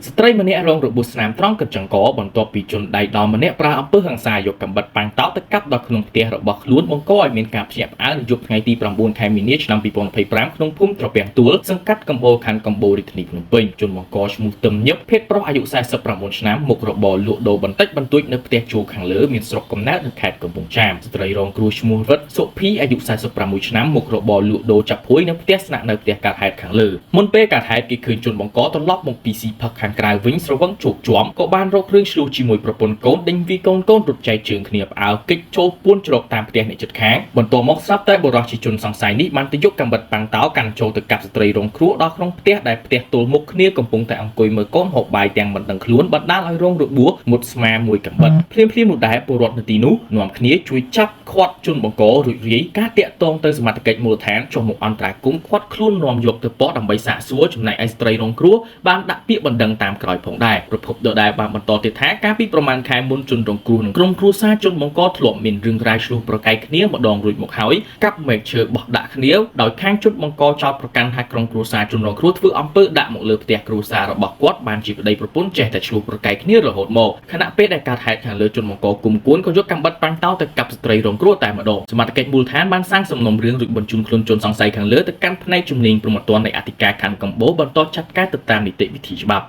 ស្ត្រីម្នាក់រងរបួសស្នាមត្រង់កញ្ចឹងកបន្ទាប់ពីជនដៃដល់ម្នាក់ប្រើអំពើហិង្សាយកកាំបិតប៉ាំងតោទៅកាប់ដល់ក្នុងផ្ទះរបស់ខ្លួនបង្កឲ្យមានការភ្ញាក់ផ្អើលយប់ថ្ងៃទី9 ខែមីនាឆ្នាំ2025ក្នុងភូមិត្រពាំងទួលសង្កាត់កំបូរខណ្ឌកំបូររាជធានីភ្នំពេញជនបង្កឈ្មោះទឹមញឹកភេទប្រុសអាយុ49ឆ្នាំមុខរបរលក់ដូរបន្តិចបន្តួចនៅផ្ទះជួលខាងលើមានស្រុកកំណើតនៅខេត្តកំពង់ចាមស្ត្រីរងគ្រោះឈ្មោះរិទ្ធសុភីអាយុ46ឆ្នាំមុខរបរលក់ដូរចាប់ភួយនៅផ្ទះស្នាក់នៅផ្ទះកើតហេតុខាងលើមុនពេលកើតហេតុគេឃើញជនបង្កត្រឡប់មកពីស៊ីផឹកខាងក្រៅវិញស្រវឹងជោគជាំក៏បានរករឿងឆ្លោះជាមួយប្រពន្ធកូនដេញវាយកូនរត់ចែកជើងគ្នាផ្អើលកិច្ចចូលពួនជ្រកតាមផ្ទះអ្នកជិតខាងបន្ទាប់មកស្រាប់តែបុរសជាជនសង្ស័យនេះបានទៅយកកាំបិតប៉ាំងតោកាន់ចូលទៅកាប់ស្ត្រីរងគ្រោះដល់ក្នុងផ្ទះដែលផ្ទះទល់មុខគ្នាកំពុងតែអង្គុយមើលកូនហូបបាយទាំងមិនដឹងខ្លួនបណ្ដាលឲ្យរងរបួសមុតស្មាមួយកាំបិតភ្លាមនោះដែរពលរដ្ឋនៅទីនោះនាំគ្នាជួយចាប់ឃាត់ជនបង្ករួចរាយការតាក់ទងទៅសមត្ថកិច្ចមូលដ្ឋានចុះមកអន្តរាគមន៍ឃាត់ខ្លួននាំយកទៅប៉ដើម្បីសាកសួរចំណែកឯស្ត្រីរងគ្រោះបានដាក់ពាក្យបណ្ដឹងតាមក្រោយផងដែរប្រភពដដែលបានបន្តទៀតថាកាលពីប្រមាណខែមុនជនរងគ្រោះនិងក្រុមគ្រួសារជនបង្កធ្លាប់មានរឿងរ៉ាវឆ្លោះប្រកែកគ្នាម្ដងរួចមកហើយកាប់មែកឈើបោះដាក់គ្នាដោយខាងជនបង្កចោទប្រកាន់ថាក្រុមគ្រួសារជនរងគ្រោះធ្វើអំពើដាក់មកលើផ្ទះគ្រួសាររបស់គាត់បានជាប្តីប្រពន្ធចេះតែឆ្លោះប្រកែកគ្នារហូតមកខណៈពេលដែលកើតហេតុខាងលើជនបង្កគុំគួនក៏យកកាំបិតប៉ាំងតោទៅកាប់ស្ត្រីរងគ្រោះតែម្ដងសមត្ថកិច្ចមូលដ្ឋានបានសាងសំណុំរឿងរួចបញ្ជូនខ្លួនជនសង្ស័យខាងលើទៅកាន់ផ្នែកជំនាញព្រហ្មទណ្ឌនៃអធិការខណ្ឌកំបូរបន្តចាត់ការទៅតាមនីតិវិធីច្បាប់